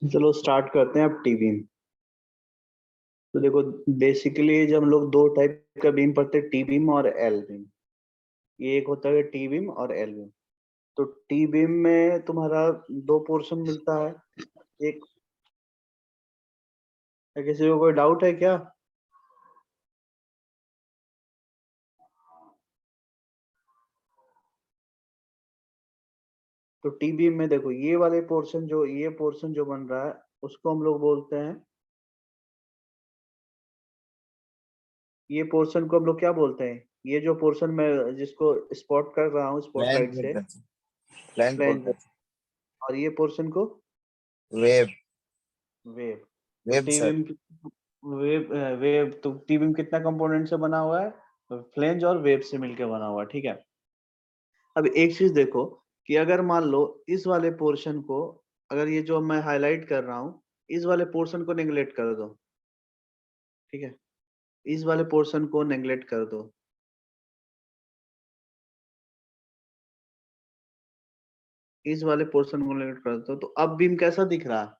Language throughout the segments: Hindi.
चलो स्टार्ट करते हैं अब टी बीम। तो देखो, बेसिकली जब हम लोग दो टाइप का बीम पढ़ते हैं, टी बीम और एल बीम। ये एक होता है टी बीम और एल बीम। तो टी बीम में तुम्हारा दो पोर्शन मिलता है। एक, किसी को कोई डाउट है क्या? तो टी बीम में देखो, ये पोर्शन जो बन रहा है उसको हम लोग बोलते हैं, ये पोर्शन को हम लोग क्या बोलते हैं? ये जो पोर्शन मैं जिसको स्पॉट कर रहा हूँ फ्लैंज स्पॉटलाइट से, बोलते हैं, फ्लैंज फ्लैंज। बोलते हैं, और ये पोर्शन को वेव, वेव। तो wave T sir. Beam, wave wave तो टी बीम कितना कंपोनेंट से बना हुआ है? फ्लैंज और वेव से मिलकर बना हुआ है, ठीक है। अब एक चीज देखो, कि अगर मान लो इस वाले पोर्शन को, अगर ये जो मैं हाईलाइट कर रहा हूँ, इस वाले पोर्शन को नेग्लेक्ट कर दो, ठीक है। इस वाले पोर्शन को नेग्लेक्ट कर दो, इस वाले पोर्शन को नेग्लेक्ट कर दो, तो अब बीम कैसा दिख रहा है?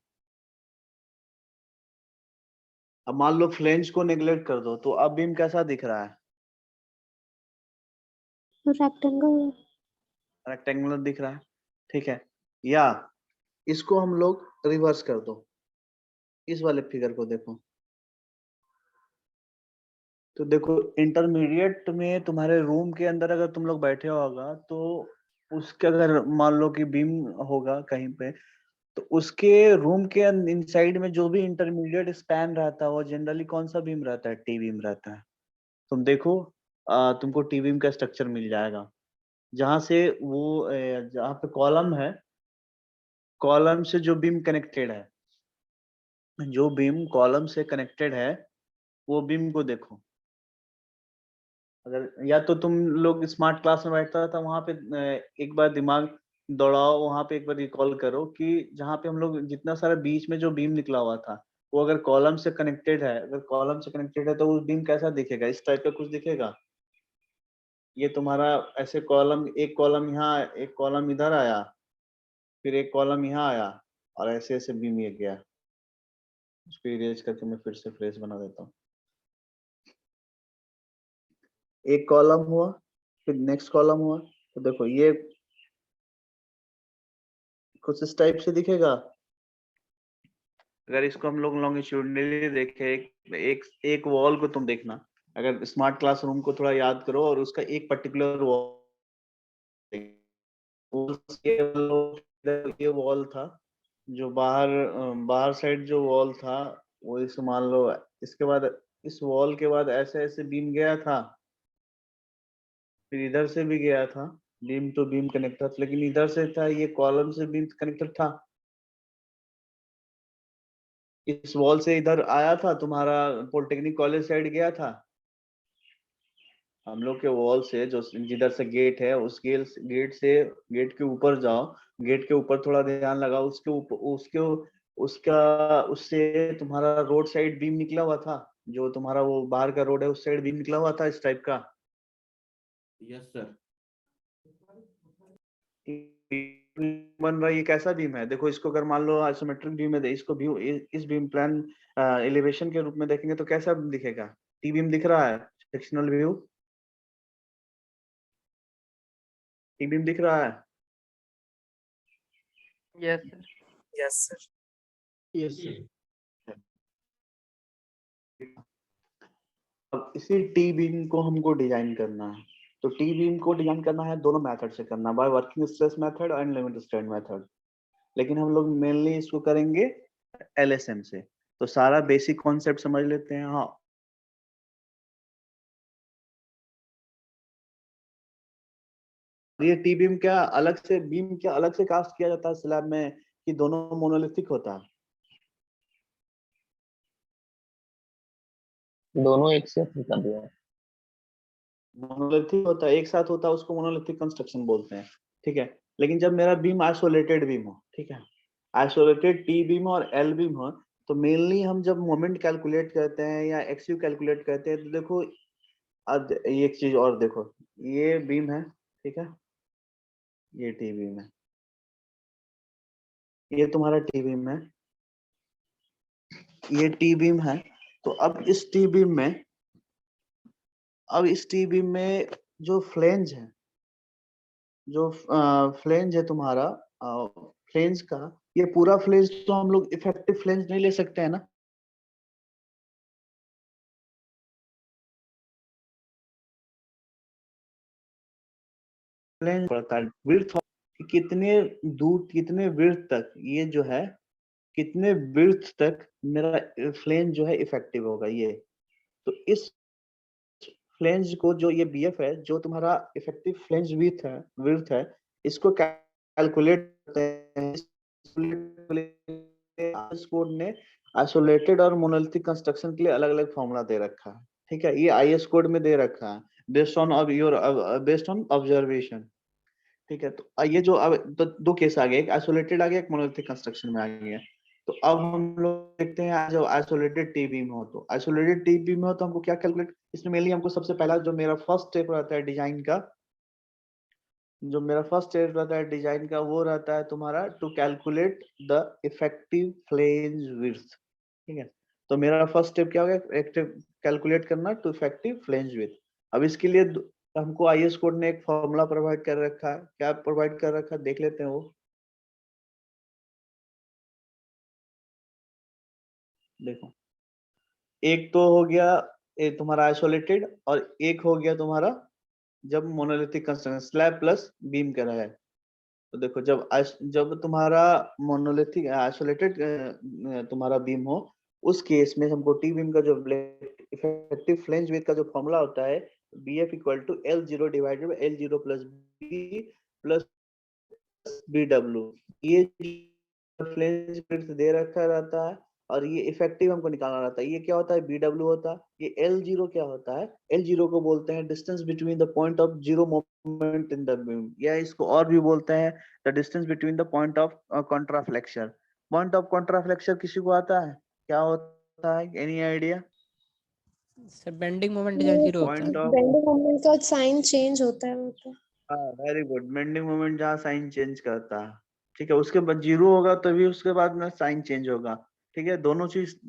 अब मान लो फ्लैंज को नेग्लेक्ट कर दो, तो अब बीम कैसा दिख रहा है? रेक्टेंगल। रेक्टेंगुलर दिख रहा है, ठीक है। या इसको हम लोग रिवर्स कर दो, इस वाले फिगर को देखो। तो देखो, इंटरमीडिएट में तुम्हारे रूम के अंदर अगर तुम लोग बैठे होगा, तो उसके अगर मान लो कि बीम होगा कहीं पे, तो उसके रूम के इनसाइड में जो भी इंटरमीडिएट स्पैन रहता है वो जनरली कौन सा बीम रहता है? टी बीम रहता है। तुम देखो, तुमको टी बीम का स्ट्रक्चर मिल जाएगा, जहां से जहाँ पे कॉलम है, कॉलम से जो बीम कनेक्टेड है, जो बीम कॉलम से कनेक्टेड है, वो बीम को देखो। अगर या तो तुम लोग स्मार्ट क्लास में बैठता था वहां पे, एक बार दिमाग दौड़ाओ, वहां पे एक बार रिकॉल करो कि जहाँ पे हम लोग जितना सारा बीच में जो बीम निकला हुआ था, वो अगर कॉलम से कनेक्टेड है, अगर कॉलम से कनेक्टेड है तो वो बीम कैसा दिखेगा? इस टाइप का कुछ दिखेगा। ये तुम्हारा ऐसे कॉलम, एक कॉलम यहाँ, एक कॉलम इधर आया, फिर एक कॉलम यहाँ आया, और ऐसे ऐसे बीम ये गया। उसको इरेज करके मैं फिर से फ्रेश बना देता हूँ। एक कॉलम हुआ, फिर नेक्स्ट कॉलम हुआ, तो देखो ये कुछ इस टाइप से दिखेगा। अगर इसको हम लोग लॉन्गिट्यूडनली देखें, एक एक वॉल को तुम देखना, अगर स्मार्ट क्लासरूम को थोड़ा याद करो और उसका एक पर्टिकुलर वॉल, ये वॉल था जो बाहर साइड जो वॉल था, वो इस मान लो, इसके बाद इस वॉल के बाद ऐसे ऐसे बीम गया था, फिर इधर से भी गया था, बीम टू बीम कनेक्टर, लेकिन इधर से था, ये कॉलम से बीम कनेक्टर था। इस वॉल से इधर आया था, तुम्हारा पॉलिटेक्निक कॉलेज साइड गया था। हम लोग के वॉल से जो जिधर से गेट है, उस गेट से गेट के ऊपर जाओ, गेट के ऊपर थोड़ा ध्यान लगाओ, उसके ऊपर उसका उससे तुम्हारा रोड साइड बीम निकला हुआ था, जो तुम्हारा वो बाहर का रोड है उस साइड बीम निकला हुआ था इस टाइप का। Yes sir. बन रहा है, ये कैसा बीम है? देखो, इसको अगर मान लो आइसोमेट्रिक बीम है, इसको व्यू इस बीम प्लान एलिवेशन के रूप में देखेंगे तो कैसा दिखेगा? टी बीम दिख रहा है, सेक्शनल व्यू टी बीम दिख रहा है। Yes sir. Yes sir. Yes sir. अब इसी टी बीम को हमको डिजाइन करना है। तो टी बीम को डिजाइन करना है दोनों मेथड से करना, बाय वर्किंग स्ट्रेस मेथड और लिमिट स्टेट मेथड। लेकिन हम लोग मेनली इसको करेंगे एलएसएम से। तो सारा बेसिक कॉन्सेप्ट समझ लेते हैं। हाँ, ये टी बीम क्या अलग से कास्ट किया जाता है स्लैब में, कि दोनों मोनोलिथिक होता है? दोनों एक साथ कर दिया। मोनोलिथिक होता है, एक साथ होता है, उसको मोनोलिथिक कंस्ट्रक्शन बोलते हैं, ठीक है। लेकिन जब मेरा बीम आइसोलेटेड बीम हो, ठीक है, आइसोलेटेड टी बीम और एल बीम हो, तो मेनली हम जब मोमेंट कैलकुलेट करते हैं या एक्सयू कैलकुलेट करते हैं, तो देखो, ये एक चीज और देखो, ये बीम है, ठीक है, ये टी बीम है, ये तुम्हारा टी बीम है, ये टी बीम है। तो अब इस टी बीम में जो फ्लेंज है, जो फ्लेंज है तुम्हारा, फ्लेंज का, ये पूरा फ्लेंज तो हम लोग इफेक्टिव फ्लेंज नहीं ले सकते हैं ना। फ्लेंज पड़ता है विड्थ, कितने दूर, कितने विड्थ तक ये जो है, कितने विड्थ तक मेरा फ्लेंज जो है इफेक्टिव होगा ये। तो इस फ्लेंज को, जो ये बीएफ है, जो तुम्हारा इफेक्टिव फ्लेंज विड्थ है, इसको कैलकुलेट करते हैं। कोड ने आइसोलेटेड और मोनोलिथिक कंस्ट्रक्शन के लिए अलग अलग फॉर्मूला दे रखा है, ठीक है। ये आईएस कोड में दे रखा है बेस्ड ऑन ऑब्जर्वेशन, ठीक है। तो ये जो अब दो केस आ गए, एक आइसोलेटेड आ गया, एक मोनोलिथिक कंस्ट्रक्शन में आ गया। तो अब हम लोग देखते हैं, जो आइसोलेटेड टी बीम हो, तो आइसोलेटेड टी बीम हो तो हमको क्या कैलकुलेट, इसमें मेनली हमको सबसे पहला जो मेरा फर्स्ट स्टेप रहता है डिजाइन का, डिजाइन का, वो रहता है तुम्हारा to calculate the effective flange width, ठीक है। तो मेरा फर्स्ट स्टेप क्या होगा, कैलकुलेट करना टू इफेक्टिव फ्लेंज विड्थ। अब इसके लिए हमको आईएस कोड ने एक फॉर्मूला प्रोवाइड कर रखा है। क्या प्रोवाइड कर रखा है, देख लेते हैं वो। देखो, एक तो हो गया तुम्हारा आइसोलेटेड, और एक हो गया तुम्हारा जब monolithic construction slab plus beam का रहा है। तो देखो, जब तुम्हारा मोनोलिथिक आइसोलेटेड तुम्हारा बीम हो, उस केस में हमको टी बीम का जो इफेक्टिव फ्लेंज विड्थ का जो फॉर्मूला होता है, BF equal to L0 divided by L0 plus B plus BW। ये फ्लेंज विड्थ दे रखा रहता है, और ये इफेक्टिव हमको निकालना रहता है। ये क्या होता है, BW होता है। ये L0 क्या होता है, L0 को बोलते हैं distance between the point of zero moment in the beam, या इसको और भी बोलते हैं the distance between the point of contraflexure. Point of contraflexure किसी को आता है, क्या होता है, any idea? Sir bending moment जहाँ जीरो होता है। पॉइंट ऑफ, बेंडिंग मोमेंट का साइन चेंज होता है वो तो। हाँ वेरी गुड, बेंडिंग मोमेंट जहाँ साइन चेंज करता है, ठीक है। उसके बाद जीरो होगा तभी उसके बाद में साइन चेंज होगा, ठीक है। दोनों चीज,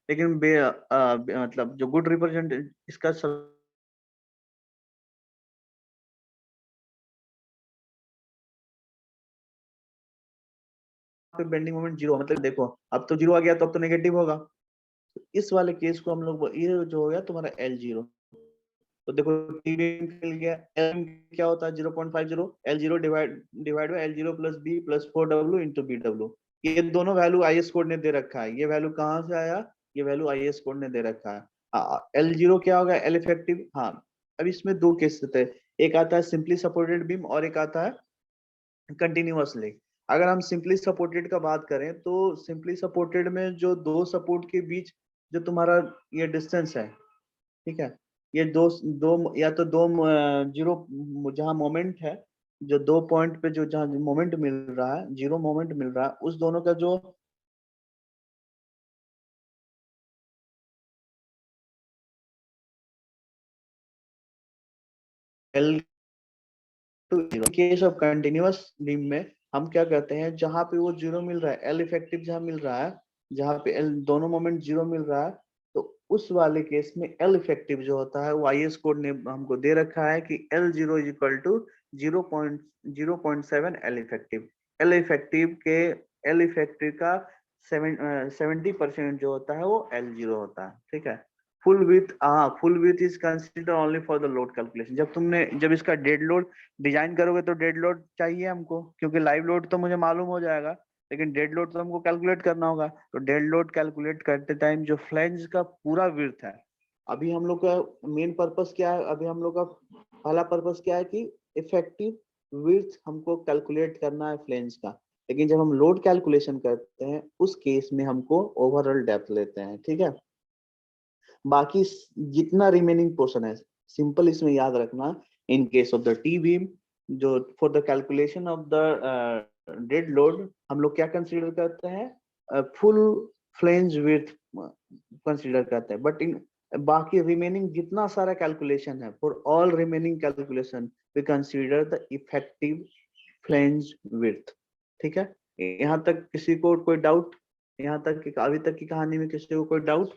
लेकिन मतलब जो गुड रिप्रेजेंट इसका बेंडिंग मोमेंट जीरो, मतलब देखो अब तो जीरो आ गया, तो अब तो नेगेटिव होगा। तो इस वाले केस को हम लोग, ये जो हो गया तुम्हारा L0। तो देखो टी मिल गया, एल क्या होता है 0.50, L0 divide by L0 plus B plus 4W into BW। ये दोनों वैल्यू आईएस कोड ने दे रखा है। ये वैल्यू कहाँ से आया, ये वैल्यू आईएस कोड ने दे रखा है। L0 क्या होगा, L इफेक्टिव। हाँ, अब इसमें दो केस होते हैं, एक आता है सिंपली सपोर्टेड बीम और एक आता है कंटिन्यूअसली। अगर हम सिंपली सपोर्टेड का बात करें, तो सिंपली सपोर्टेड में जो दो सपोर्ट के बीच जो तुम्हारा ये डिस्टेंस है, ठीक है, ये दो दो या तो दो जीरो, जहाँ मोमेंट है, जो दो पॉइंट पे जो जहाँ मोमेंट मिल रहा है, जीरो मोमेंट मिल रहा है, उस दोनों का जो L two zero. Case of continuous beam में हम क्या कहते हैं, जहाँ पे वो जीरो मिल रहा है, L इफेक्टिव जहाँ मिल रहा है, जहाँ पे L दोनों मोमेंट जीरो मिल रहा है, तो उस वाले केस में L इफेक्टिव जो होता है, वो आईएस कोड ने हमको दे रखा है कि L0 is equal to 0.7 L effective. L effective का 70% जो होता है वो L0 होता है, ठीक है। Full with is consider only for the load calculation. जब इसका डेड लोड डिजाइन करोगे तो डेड लोड चाहिए हमको, क्योंकि लाइव लोड तो मुझे मालूम हो जाएगा, लेकिन डेड लोड तो हमको कैलकुलेट करना होगा। तो डेड लोड कैलकुलेट करते टाइम जो फ्लैंज का पूरा विड्थ है, अभी हम लोग का मेन पर्पस क्या है, अभी हम लोग का पहला पर्पस क्या है कि इफेक्टिव विड्थ हमको कैलकुलेट करना है फ्लैंज का। लेकिन जब हम लोड कैलकुलेशन करते हैं, उस केस में हमको ओवरऑल डेप्थ लेते हैं, ठीक है। बाकी जितना रिमेनिंग पोर्शन है, सिंपल इसमें याद रखना, in case of the T beam, जो for the calculation of the dead load हम लोग क्या कंसीडर करते हैं, फुल फ्लेंज विड्थ कंसीडर करते हैं। बट इन बाकी रिमेनिंग जितना सारा कैलकुलेशन है, for all remaining calculation we consider the effective flange width, ठीक है। यहाँ तक किसी को कोई डाउट? यहाँ तक की अभी तक की कहानी में किसी को कोई डाउट?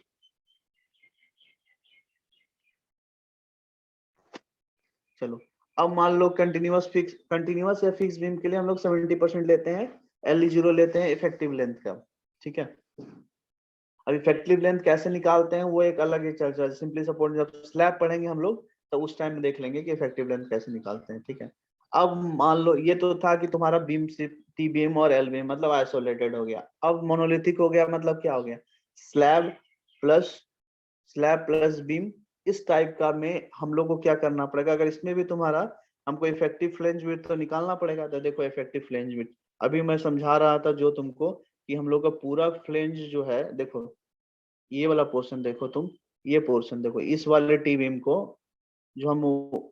चलो अब मान लो कंटिन्यूअस या फिक्स बीम के लिए हम लोग 70% लेते हैं, L0 लेते हैं इफेक्टिव लेंथ का, ठीक है। अब इफेक्टिव लेंथ कैसे निकालते हैं वो एक अलग ही चर्चा है। सिंपली सपोज जब स्लैब पढ़ेंगे हम लोग तो उस टाइम में देख लेंगे कि इफेक्टिव लेंथ कैसे निकालते हैं, ठीक है। अब मान लो ये तो था कि तुम्हारा बीम सिर्फ टी बीम और एल बीम मतलब आइसोलेटेड हो गया। अब मोनोलिथिक हो गया मतलब क्या हो गया, स्लैब प्लस बीम, इस टाइप का में हम लोग को क्या करना पड़ेगा। अगर इसमें भी तुम्हारा हमको इफेक्टिव फ्लेंज विड्थ तो निकालना पड़ेगा। तो देखो इफेक्टिव फ्लेंज विड्थ अभी मैं समझा रहा था जो तुमको कि हम लोग का पूरा फ्लेंज जो है, देखो ये वाला पोर्शन देखो तुम, ये पोर्शन देखो, इस वाले टी बीम को जो हम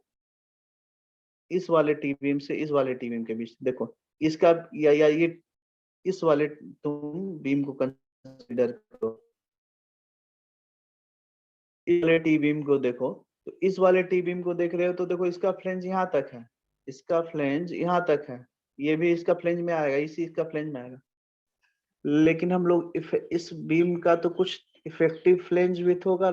इस वाले टी बीम से इस वाले टी बीम के बीच देखो इसका या ये इस वाले तुम बीम को कंसीडर करो, इस वाले टी बीम को देखो, तो इस वाले टी बीम को देख रहे हो तो देखो इसका फ्लेंज यहाँ तक है, इसका फ्लेंज यहाँ तक है, ये भी इसका फ्लेंज में आएगा, इसी इसका फ्लेंज में आएगा। लेकिन हम लोग इस बीम का तो कुछ इफेक्टिव फ्लेंज विड्थ होगा,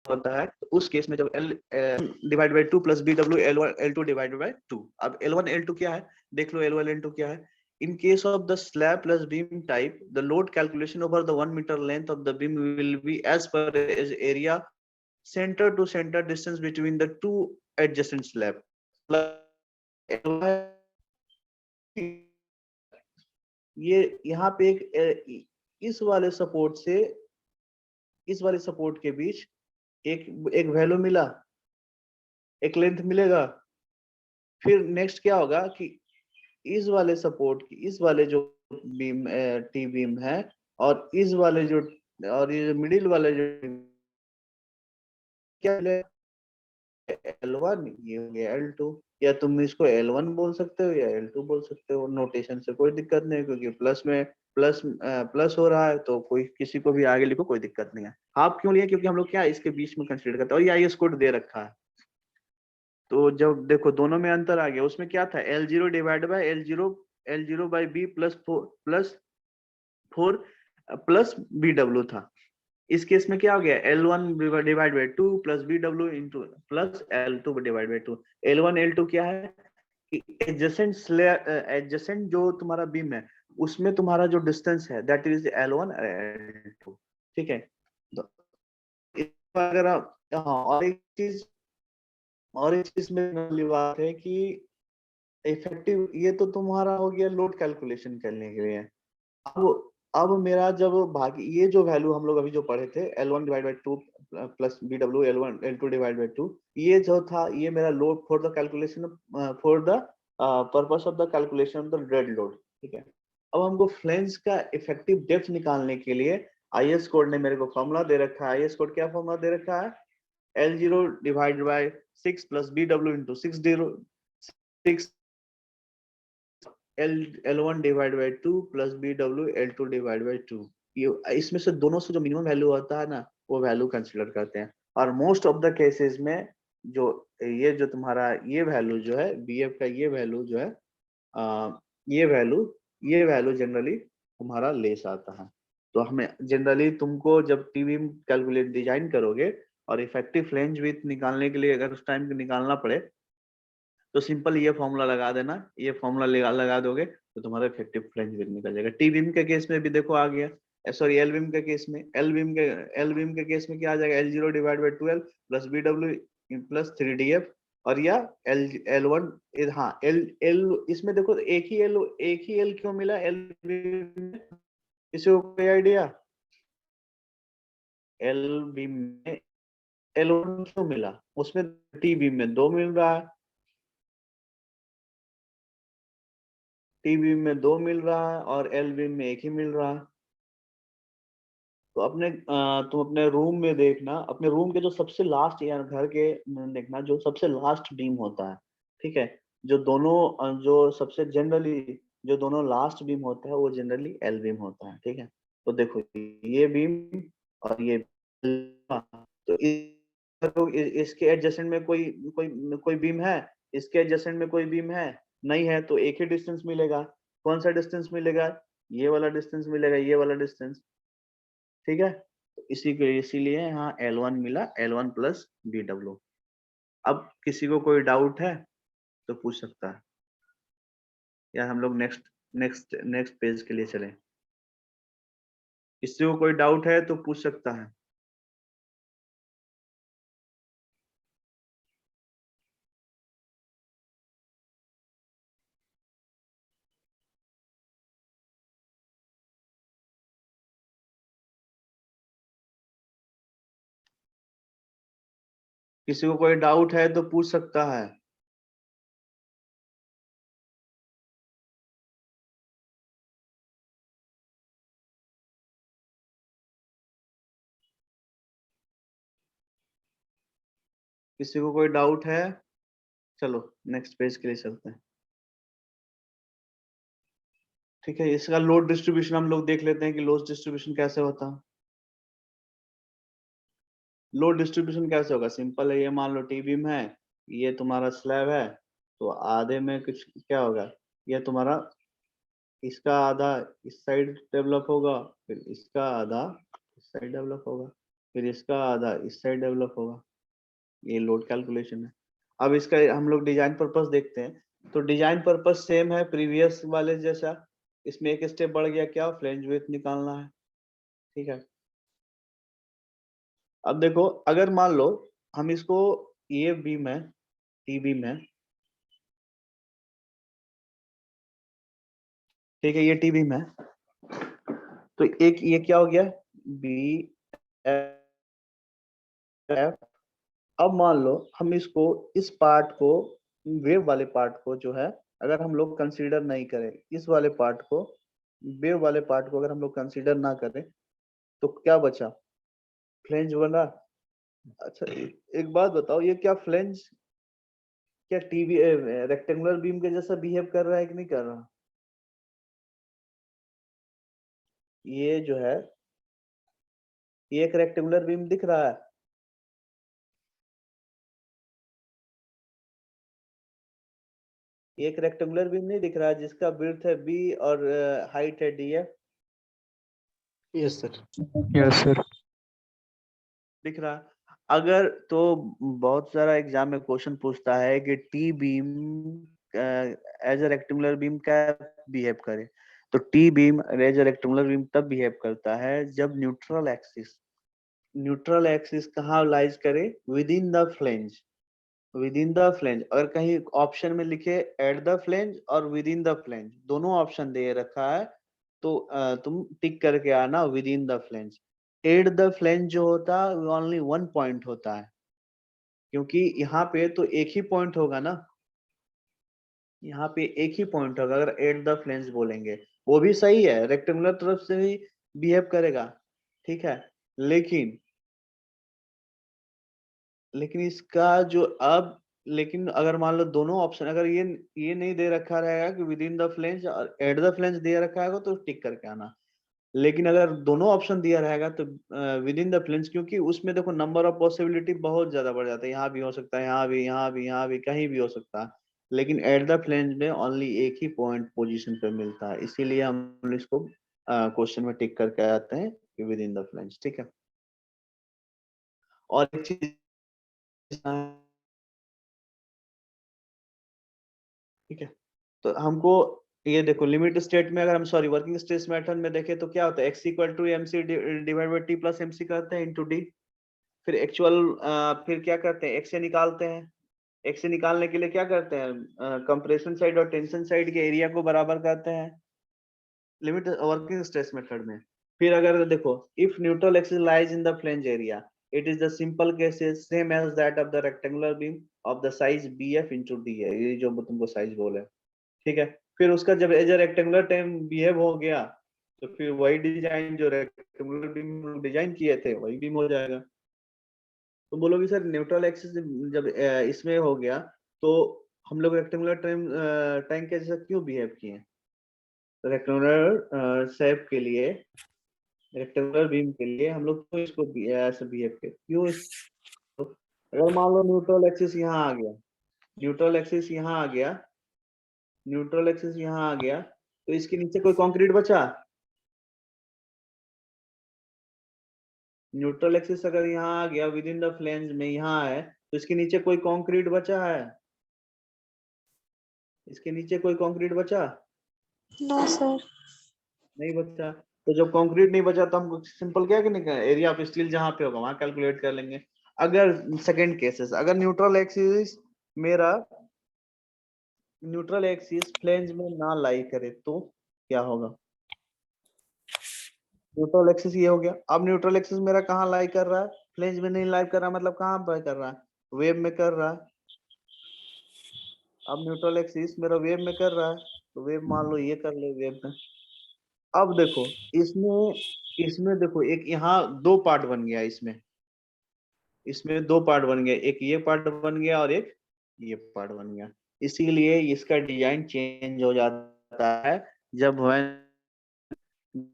होता है। तो उस केस में जब L divide by 2 plus BW L1 L2 divided by 2। अब L1 L2 क्या है, देख लो L1 L2 क्या है। In case of the slab plus beam type, the load calculation over the 1 meter length of the beam will be as per as area center to center distance between the two adjacent slab. ये यहाँ पे एक इस वाले सपोर्ट से इस वाले सपोर्ट के बीच एक वैल्यू मिला, एक लेंथ मिलेगा। फिर नेक्स्ट क्या होगा कि इस वाले सपोर्ट की इस वाले जो बीम टी बीम है और इस वाले जो और ये मिडिल वाले जो क्या L1 ये हो गया L2, या तुम इसको L1 बोल सकते हो या L2 बोल सकते हो, नोटेशन से कोई दिक्कत नहीं है, क्योंकि प्लस में प्लस हो रहा है तो कोई किसी को भी आगे लिखो कोई दिक्कत नहीं है। हाफ क्यों लिए, क्योंकि हम लोग क्या इसके बीच में कंसीडर करते हैं। और ये IS कोड दे रखा है, तो जब देखो दोनों में अंतर आ गया, उसमें क्या था L0 divide by L0 by B plus 4 plus BW था। इस केस में क्या हो गया L1 divide by 2 plus BW into plus L2 divide by 2। L1 L2 क्या है कि एडजेसेंट जो तुम्हारा बीम है उसमें तुम्हारा जो डिस्टेंस है दैट इज L1 L2, ठीक है। तो अगर आप हाँ और एक चीज में वाली बात है कि इफेक्टिव, ये तो तुम्हारा हो गया लोड कैलकुलेशन करने के लिए। अब मेरा जब भागी ये जो वैल्यू हम लोग अभी जो पढ़े थे L1 divide by 2 plus BW L1 L2 divide by 2, ये जो था ये मेरा load for the calculation for the purpose of the calculation of the dead load, ठीक है। अब हमको फ्लेंज का इफेक्टिव डेप्थ निकालने के लिए IS कोड ने मेरे को फॉर्मूला दे रखा है। IS कोड क्या फॉर्मूला दे रखा है, L0 divide by 6 plus BW into 6 L1 divide by 2 plus BW L2 divide by 2। ये इसमें से दोनों से जो मिनिमम वैल्यू होता है ना वो वैल्यू कंसीडर करते हैं। और मोस्ट ऑफ द केसेस में जो ये जो तुम्हारा ये वैल्यू जो है BF का ये वैल्यू जो है ये वैल्यू जनरली तुम्हारा लेस आता है। तो हमें जनरली तुमको जब टीवी कैलकुलेट डिजाइन करोगे और इफेक्टिव फ्लेंज विड्थ निकालने के लिए अगर उस टाइम निकालना पड़े तो सिंपल ये फॉर्मूला लगा देना, ये फॉर्मूला लगा दोगे तो तुम्हारा इफेक्टिव फ्लेंज विड्थ निकल जाएगा। टी बीम के केस में भी देखो आ गया, सॉरी एल बीम के केस में एल बीम के केस में क्या आ जाएगा L0 divide by 12 plus BW plus 3DF और या L1 हाँ L इसमें देखो एक ही L क्यों मिला L बीम में, किसी को कोई आइडिया? L बीम में L1 क्यों मिला, उसमें टी बीम में 2 मिल रहा है, टी बीम में 2 मिल रहा है और एल बीम में 1 ही मिल रहा है। तो तुम अपने रूम में देखना, अपने रूम के जो सबसे लास्ट या घर के देखना जो सबसे लास्ट बीम होता है, ठीक है, जो सबसे जनरली जो दोनों लास्ट बीम होता है वो जनरली एल बीम होता है, ठीक है। तो देखो ये बीम और ये तो इसके एडजेसेंट में कोई कोई कोई बीम है, इसके एडजेसेंट में कोई बीम है नहीं है, तो एक ही डिस्टेंस मिलेगा। कौन सा डिस्टेंस मिलेगा? ये वाला डिस्टेंस मिलेगा, ये वाला डिस्टेंस। ठीक है, तो इसीलिए यहाँ L1 मिला, L1 प्लस BW। अब किसी को कोई डाउट है तो पूछ सकता है, या हम लोग नेक्स्ट पेज के लिए चलें। किसी को कोई डाउट है तो पूछ सकता है। किसी को कोई डाउट है तो पूछ सकता है। किसी को कोई डाउट है? चलो नेक्स्ट पेज के लिए चलते हैं। ठीक है, इसका लोड डिस्ट्रीब्यूशन हम लोग देख लेते हैं कि लोड डिस्ट्रीब्यूशन कैसे होता है। लोड डिस्ट्रीब्यूशन कैसे होगा? सिंपल है, ये मान लो टी बीम है, ये तुम्हारा स्लैब है, तो आधे में कुछ क्या होगा, ये तुम्हारा इसका आधा इस साइड डेवलप होगा, फिर इसका आधा इस साइड डेवलप होगा, फिर इसका आधा इस साइड डेवलप होगा। ये लोड कैलकुलेशन है। अब इसका हम लोग डिजाइन पर्पस देखते हैं, तो डिजाइन पर्पस सेम है प्रीवियस वाले जैसा। इसमें एक स्टेप बढ़ गया, क्या? फ्लैंज विड्थ निकालना है। ठीक है, अब देखो, अगर मान लो हम इसको, ये बीम है, टी बीम है, ठीक है, ये टी बीम है, तो एक ये क्या हो गया, बी एफ। अब मान लो हम इसको, इस पार्ट को, वेव वाले पार्ट को जो है, अगर हम लोग कंसीडर नहीं करें, इस वाले पार्ट को, वेव वाले पार्ट को अगर हम लोग कंसीडर ना करें, तो क्या बचा? फ्लेंज बना। अच्छा, एक बात बताओ, ये क्या फ्लेंज, क्या टीवी रेक्टेंगुलर बीम के जैसा बिहेव कर रहा है कि नहीं कर रहा? ये जो है, ये एक रेक्टेंगुलर बीम दिख रहा है। ये एक रेक्टेंगुलर बीम नहीं दिख रहा है जिसका विड्थ है बी और हाइट है डी है? Yes, sir. Yes, sir. दिख रहा है। अगर तो बहुत सारा एग्जाम में क्वेश्चन पूछता है कि T beam as a rectangular beam क्या बिहेव करे, तो T beam as a rectangular beam तब बिहेव करता है जब न्यूट्रल एक्सिस कहाँ लाइज करे? Within the flange. Within the flange, अगर कहीं ऑप्शन में लिखे एट द फ्लेंज और विद इन द फ्लेंज, दोनों ऑप्शन दे रखा है, तो तुम टिक करके आना within the flange. At the flange जो होता है ओनली वन पॉइंट होता है, क्योंकि यहाँ पे तो एक ही पॉइंट होगा ना, यहाँ पे एक ही पॉइंट होगा अगर एट द फ्लेंज बोलेंगे। वो भी सही है, रेक्टेंगुलर तरफ से भी बिहेव करेगा, ठीक है, लेकिन इसका जो अब, लेकिन अगर मान लो दोनों ऑप्शन, अगर ये नहीं दे रखा रहेगा कि विद इन द फ्लेंज और एट द फ्लेंज दे रखा है तो टिक करके आना। लेकिन अगर दोनों ऑप्शन दिया रहेगा तो विद इन द फ्लेंज, क्योंकि उसमें देखो नंबर ऑफ पॉसिबिलिटी बहुत ज्यादा बढ़ जाता है, यहाँ भी हो सकता है, यहाँ भी, यहाँ भी, यहाँ भी, कहीं भी हो सकता है। लेकिन एट द फ्लेंज में ओनली एक ही पॉइंट पोजीशन पे मिलता है, इसीलिए हम इसको क्वेश्चन में टिक करके आते हैं कि विद इन द फ्लेंज। ठीक है, और एक चीज, ठीक है, तो हमको ये देखो, लिमिट स्टेट में अगर हम, सॉरी, वर्किंग स्ट्रेस मेथड में देखें तो क्या होता है, x equal to M C divide by T plus M C करते हैं इंटू डी। फिर एक्चुअल, फिर क्या करते हैं, x से निकालते हैं। x से निकालने के लिए क्या करते हैं, कंप्रेशन साइड और टेंशन साइड के एरिया को बराबर करते हैं, लिमिट वर्किंग स्ट्रेस मेथड में। फिर अगर देखो, if neutral axis lies in the flange area, it is the simple cases same as that of the rectangular beam of the size bf into d है, ये जो तुमको साइज बोले, ठीक है। फिर उसका जब as a rectangular time behave हो गया, तो फिर वही डिजाइन जो रेक्टेंगुलर बीम डिजाइन किए थे वही बीम हो जाएगा। तो बोलोगे सर न्यूट्रल एक्सिस जब इसमें हो गया, तो हम लोग रेक्टेंगुलर टाइम के जैसा क्यों बिहेव किए? रेक्टेंगुलर शेप के लिए रेक्टेंगुलर बीम के लिए हम लोग तो इसको ऐसे बिहेव करते क्यों अगर मान लो न्यूट्रल एक्सिस यहाँ आ गया, न्यूट्रल एक्सिस यहाँ आ गया, न्यूट्रल एक्सिस यहाँ आ गया, तो इसके नीचे कोई कंक्रीट बचा? न्यूट्रल एक्सिस अगर यहाँ आ गया विद इन द फ्लेंज में यहाँ है, तो इसके नीचे कोई कंक्रीट बचा है? इसके नीचे कोई कंक्रीट बचा? No sir. नहीं बचा। तो जब कंक्रीट नहीं बचा तो हम सिंपल क्या करेंगे, एरिया ऑफ स्टील जहां पे होगा वहां कैलकुलेट कर लेंगे। अगर सेकंड केसेस, अगर न्यूट्रल एक्सिस मेरा न्यूट्रल एक्सिस फ्लेंज में ना लाई करे तो क्या होगा? न्यूट्रल एक्सिस ये हो गया। अब न्यूट्रल एक्सिस मेरा कहाँ लाई कर रहा है? फ्लेंज में नहीं लाई कर रहा, मतलब कहाँ पर कर रहा है? वेब में कर रहा है। अब न्यूट्रल एक्सिस मेरा वेब में कर रहा है, तो वेब मान लो ये कर ले वेब में। अब देखो इसमें देखो एक यहाँ दो पार्ट बन गया, इसमें दो पार्ट बन गया, एक ये पार्ट बन गया और एक ये पार्ट बन गया। इसीलिए इसका डिजाइन चेंज हो जाता है जब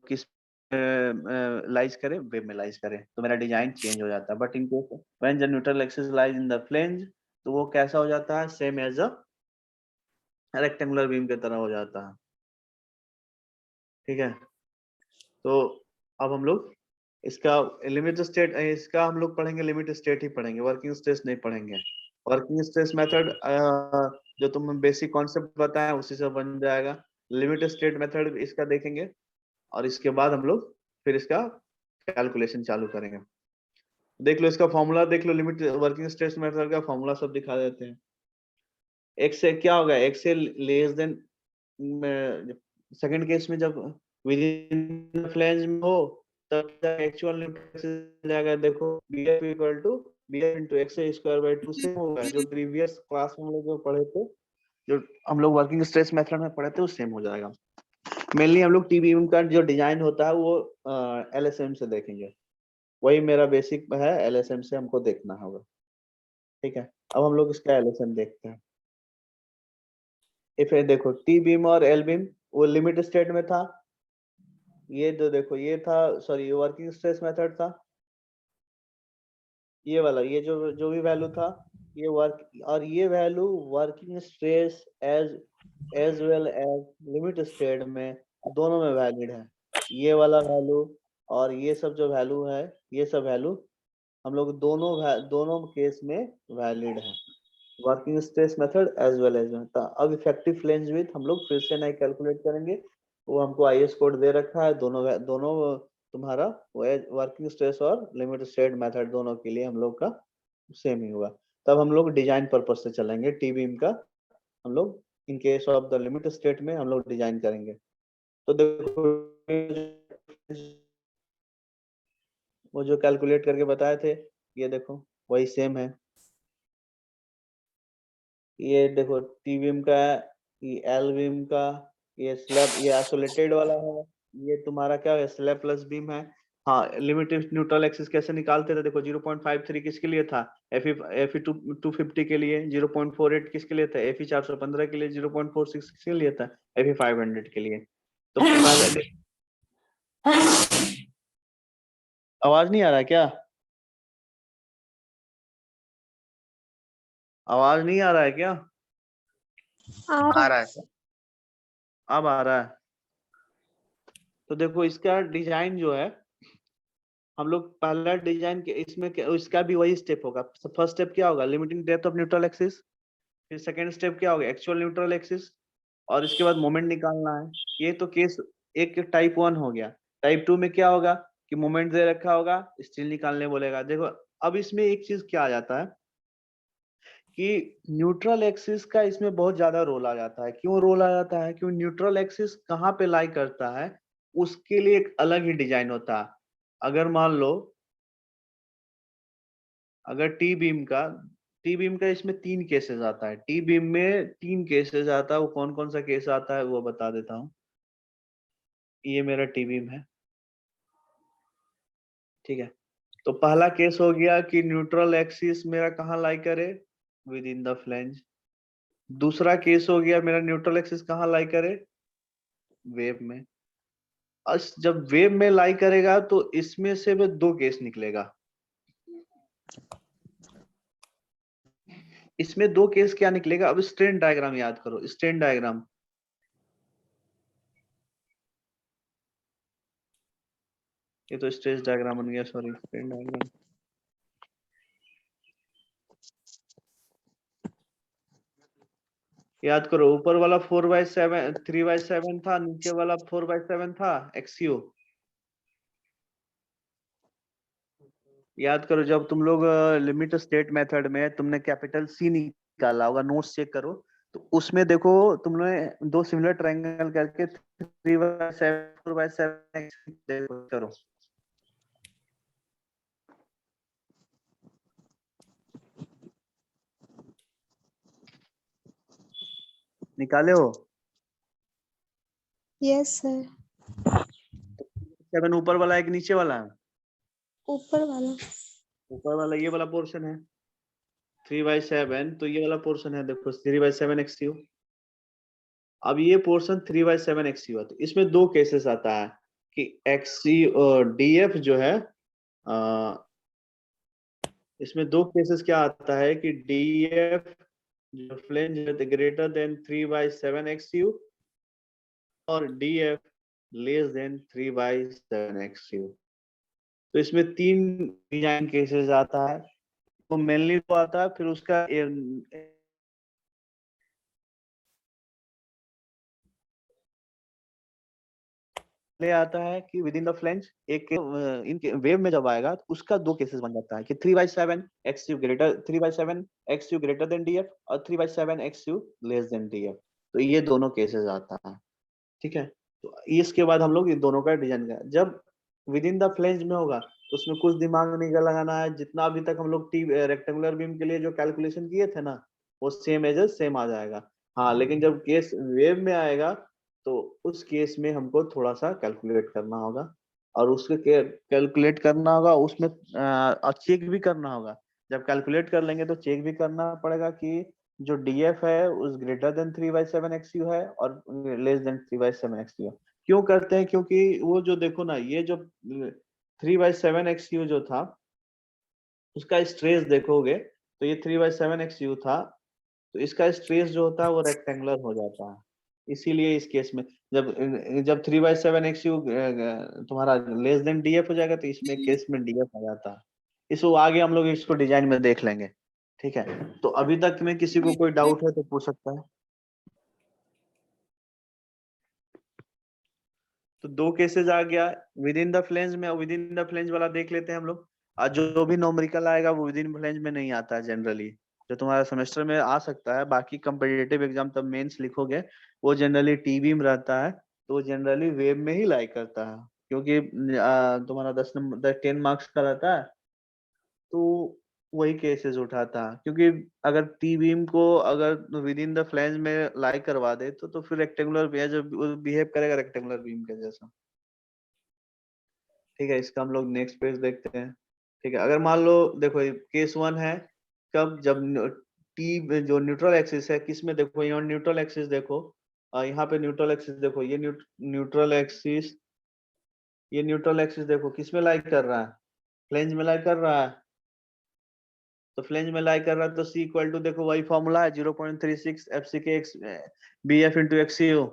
किस लाइज करे, वेब में लाइज करे, तो मेरा डिजाइन चेंज हो जाता है। But in case when the neutral axis lies in the flange, तो वो कैसा हो जाता है? Same as a rectangular beam की तरह हो जाता है। ठीक है, तो अब हम लोग इसका लिमिट स्टेट, इसका हम लोग पढ़ेंगे लिमिट स्टेट ही पढ़ेंगे, वर्किंग स्ट्रेस नहीं पढ़ेंगे। वर्किंग स्ट्रेस मेथड जो तुम बेसिक कॉन्सेप्ट बताए उसी से बन जाएगा। लिमिट स्टेट मेथड इसका देखेंगे और इसके बाद हम लोग फिर इसका कैलकुलेशन चालू करेंगे। देख लो इसका फॉर्मूला, देख लो लिमिट वर्किंग स्ट्रेस मेथड का फॉर्मूला सब दिखा देते हैं। एक्स से क्या होगा? एक्स से लेस देन, सेकंड केस में जब विद इन फ्लेंज में हो तब एक्चुअल लिमिट जाएगा। देखो bf equal to bf into x square by 2 से होगा, जो प्रीवियस क्लास में हम लोग जो पढ़े थे, जो हम लोग वर्किंग स्ट्रेस मेथड में पढ़े थे, वो सेम हो जाएगा। मेनली हम लोग टी बीम का जो डिजाइन होता है वो एलएसएम से देखेंगे, वही मेरा बेसिक है, एलएसएम से हमको देखना होगा। ठीक है, अब हम लोग इसका एलएसएम देखते हैं। इफ देखो टी बीम और एल बीम वो लिमिट स्टेट में था, ये जो देखो ये था, सॉरी ये वर्किंग स्ट्रेस मेथड था, ये वाला, ये जो जो भी वैल्यू था ये वर्क, और ये value working stress as well as limit state में दोनों में वैलिड है। ये वाला वैल्यू और ये सब जो वैल्यू है, ये सब वैल्यू हम लोग दोनों केस में वैलिड है, working stress method as well as में। अब इफेक्टिव फ्लेंज विड्थ हम लोग फिर से नहीं कैलकुलेट करेंगे, वो हमको आईएस कोड दे रखा है, दोनों तुम्हारा वर्किंग स्ट्रेस और लिमिट स्टेट मेथड दोनों के लिए हम लोग का सेम ही होगा। तब हम लोग डिजाइन पर्पज से चलेंगे, टी बीम का हम लोग इन case of the limit state में हम लोग डिजाइन करेंगे। तो देखो वो जो कैलकुलेट करके बताए थे, ये देखो वही सेम है। ये देखो टी बीम का, ये एल बीम का, ये स्लैब, ये आइसोलेटेड वाला है, ये तुम्हारा क्या है? स्लैब प्लस बीम है। हाँ, लिमिटेड न्यूट्रल एक्सिस कैसे निकालते थे? देखो 0.53 किसके लिए था? एफई 250 के लिए, 0.48 किसके लिए था? एफई 415 के लिए, 0.46 किसके लिए था? एफई 500 के लिए। तो पहले आवाज नहीं आ रहा है क्या? आवाज नहीं आ रहा है क्या? आ रहा है सर। अब आ रहा है। तो देखो इसका डिजाइन जो है, हम लोग पहला डिजाइन के इसमें इसका भी वही स्टेप होगा। फर्स्ट स्टेप क्या होगा? Limiting depth of neutral axis. फिर सेकंड स्टेप क्या होगा? Actual neutral axis. और इसके बाद मोमेंट निकालना है। ये तो केस एक टाइप 1 हो गया। टाइप 2 में क्या होगा कि मोमेंट दे रखा होगा, स्टील निकालने बोलेगा। देखो अब इसमें एक चीज क्या आ जाता है कि न्यूट्रल एक्सिस का इसमें बहुत ज्यादा रोल आ जाता है। क्यों रोल आ जाता है? क्यों न्यूट्रल एक्सिस कहाँ पे लाई करता है उसके लिए एक अलग ही डिजाइन होता है। अगर मान लो अगर टी बीम का इसमें 3 केसेस आता है। टी बीम में 3 केसेस आता है। वो कौन कौन सा केस आता है वो बता देता हूँ। ये मेरा टी बीम है, ठीक है। तो पहला केस हो गया कि न्यूट्रल एक्सिस मेरा कहाँ लाई करे? Within the flange. दूसरा केस हो गया मेरा न्यूट्रल एक्सिस कहाँ लाई करे? वेब में। जब वेव में लाई करेगा तो इसमें से भी दो केस निकलेगा। इसमें दो केस क्या निकलेगा? अब स्ट्रेन डायग्राम याद करो, स्ट्रेन डायग्राम। ये तो स्ट्रेस डायग्राम बन गया, सॉरी, स्ट्रेन डायग्राम। याद करो, ऊपर वाला 4/7 3/7 था, नीचे वाला 4/7 था एक्सयू। याद करो, जब तुम लोग लिमिट स्टेट मेथड में तुमने कैपिटल सी निकाला होगा, नोट्स चेक करो, तो उसमें देखो तुमने दो सिमिलर ट्रायंगल करके 3/7 4/7 करो। निकाले हो? Yes sir. 7 ऊपर वाला है कि नीचे वाला है? ऊपर वाला। ऊपर वाला ये वाला पोर्शन है 3/7, तो ये वाला पोर्शन है देखो 3/7 एक्सयू। अब ये पोर्शन 3/7 एक्सयू है, तो इसमें दो केसेस आता है कि एक्सयू और डीएफ जो है, इसमें दो केसेस क्या आता है कि डीएफ जो फ्लेंज है ग्रेटर देन 3/7 एक्सयू और डीएफ लेस देन 3/7 एक्सयू। तो इसमें तीन डिजाइन केसेस आता है, तो मेनली तो आता है, फिर उसका ले आता है कि विद इन द फ्लेंज एक इनके वेव में जब आएगा तो उसका दो केसेस बन जाता है कि 3/7 एक्सयू ग्रेटर 3/7 एक्सयू ग्रेटर देन डीएफ और 3/7 एक्सयू लेस देन डीएफ। तो ये दोनों केसेस आता है, ठीक है। तो इसके बाद हम लोग इन दोनों का डिजाइन का जब विद इन द फ्लेंज में होगा तो उसमें कुछ दिमाग नहीं लगाना है, जितना अभी तक हम लोग टी रेक्टेंगुलर बीम के लिए जो कैलकुलेशन किए थे ना, वो सेम एज सेम आ जाएगा। हाँ, लेकिन जब केस वेव में आएगा तो उस केस में हमको थोड़ा सा कैलकुलेट करना होगा, और उसके कैलकुलेट करना होगा, उसमें चेक भी करना होगा। जब कैलकुलेट कर लेंगे तो चेक भी करना पड़ेगा कि जो डीएफ है उस ग्रेटर देन 3/7 एक्सयू है और लेस देन 3/7 एक्सयू है। क्यों करते हैं? क्योंकि वो जो देखो ना, ये जो 3/7 एक्सयू जो था उसका स्ट्रेस देखोगे तो ये 3/7 एक्सयू था, तो इसका स्ट्रेस जो होता है वो रेक्टेंगुलर हो जाता है। इसीलिए इस केस में जब जब 3/7 एक्सयू तुम्हारा लेस देन डीएफ हो जाएगा तो इसमें केस में डीएफ आ जाता है। इसको आगे हम लोग इसको डिजाइन में देख लेंगे, ठीक है। तो अभी तक में किसी को कोई डाउट है तो पूछ सकता है। तो दो केसेस आ गया विद इन द फ्लेंज में, विद इन द फ्लेंज वाला देख लेते हैं हम लोग। और जो भी नॉमरिकल आएगा वो विद इन फ्लेंज में नहीं आता है जनरली, जो तुम्हारा सेमेस्टर में आ सकता है। बाकी कंपिटिटिव एग्जाम तब मेंस लिखोगे वो जनरली टी बीम रहता है, तो जनरली वेब में ही लाई करता है, क्योंकि तुम्हारा 10 मार्क्स का रहता है, तो वही केसेस उठाता है। क्योंकि अगर टी बीम को अगर विद इन द फ्लेंज में लाई करवा दे तो फिर रेक्टेंगुलर बिहेव करेगा रेक्टेंगुलर बीम के जैसा, ठीक है। इसका हम लोग नेक्स्ट पेज देखते हैं, ठीक है। अगर मान लो देखो केस 1 है, कब जब टी जो न्यूट्रल एक्सिस है किस में, देखो यहाँ न्यूट्रल एक्सिस देखो, यहाँ पे न्यूट्रल एक्सिस देखो, ये न्यूट्रल एक्सिस, ये न्यूट्रल एक्सिस देखो किस में लाई कर रहा है, फ्लेंज में लाई कर रहा है। तो फ्लेंज में लाई कर रहा है तो C इक्वल टू देखो वही फॉर्मूला है 0.36 FCK BF into XCU,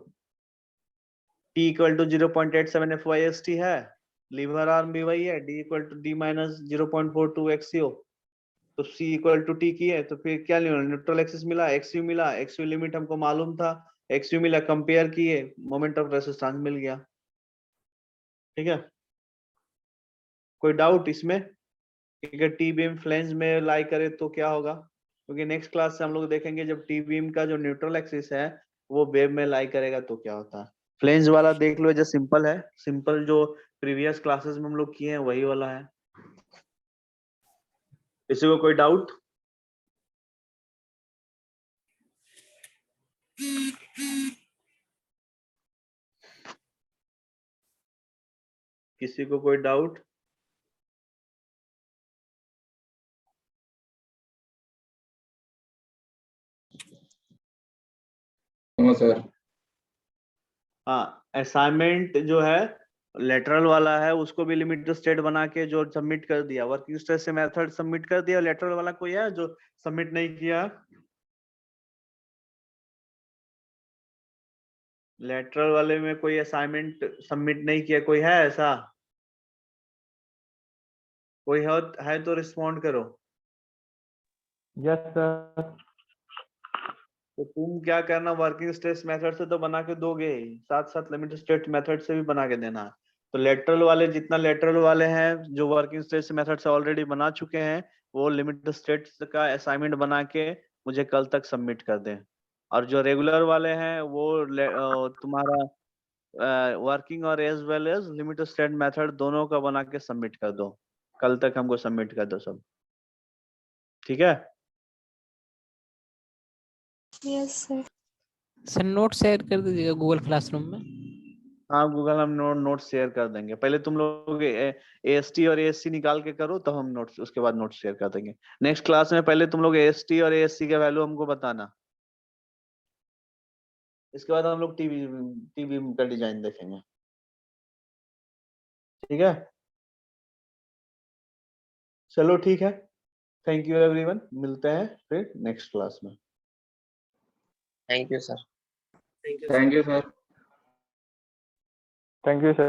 T equal to 0.87 FYST है, लीवर आर्म भी वही है, D equal to D minus 0.42 XCU। तो C इक्वल टू T की है, तो फिर क्या लिया, न्यूट्रल एक्सिस मिला, XCU मिला, XCU लिमिट हमको मालूम था, XCU मिला, कंपेयर किए, मोमेंट ऑफ रेसिस्टेंस मिल गया, ठीक है। कोई डाउट इसमें कि अगर टी बीम फ्लेंज में लाई करे तो क्या होगा? क्योंकि नेक्स्ट क्लास से हम लोग देखेंगे जब टी बीम का जो न्यूट्रल एक्सिस है वो वेव में लाई करेगा तो क्या होता है। फ्लेंज वाला देख लो, जो सिंपल है, सिंपल जो प्रीवियस क्लासेस में हम लोग किए हैं वही वाला है। किसी को कोई डाउट? किसी को कोई डाउट? No sir. हाँ, असाइनमेंट जो है लेटरल वाला है उसको भी लिमिट स्टेट बना के जो सबमिट कर दिया, वर्किंग स्ट्रेस से मेथड सबमिट कर दिया। लेटरल वाला कोई है जो सबमिट नहीं किया? लेटरल वाले में कोई असाइनमेंट सबमिट नहीं किया, कोई है ऐसा? कोई है तो रिस्पॉन्ड करो। Yes sir. तो तुम क्या करना, वर्किंग स्ट्रेस मेथड से तो बना के दोगे ही, साथ साथ लिमिट स्टेट मेथड से भी बना के देना है। तो लेटरल वाले, जितना लेटरल वाले हैं जो वर्किंग स्ट्रेस मेथड से ऑलरेडी बना चुके हैं, वो लिमिट स्टेट का असाइनमेंट बना के मुझे कल तक सबमिट कर दें। और जो रेगुलर वाले हैं वो तुम्हारा वर्किंग और as well as limit state method दोनों का बना के सबमिट कर दो। कल तक हमको सबमिट कर दो सब, ठीक है? Yes sir. Sir note share कर दीजिएगा गूगल क्लासरूम में। हाँ, गूगल हम नोट शेयर कर देंगे। पहले तुम लोग AST और ASC निकाल के करो, तो हम नोट्स उसके बाद नोट शेयर कर देंगे। नेक्स्ट क्लास में पहले तुम लोग AST और ASC के वैल्यू हमको बताना। इसके बाद हम लोग टीवी का डिजाइन देखेंगे, ठीक है? चलो ठीक है, थैंक यू एवरीवन, मिलते हैं फिर नेक्स्ट क्लास में। Thank you sir. Thank you sir. Thank you sir.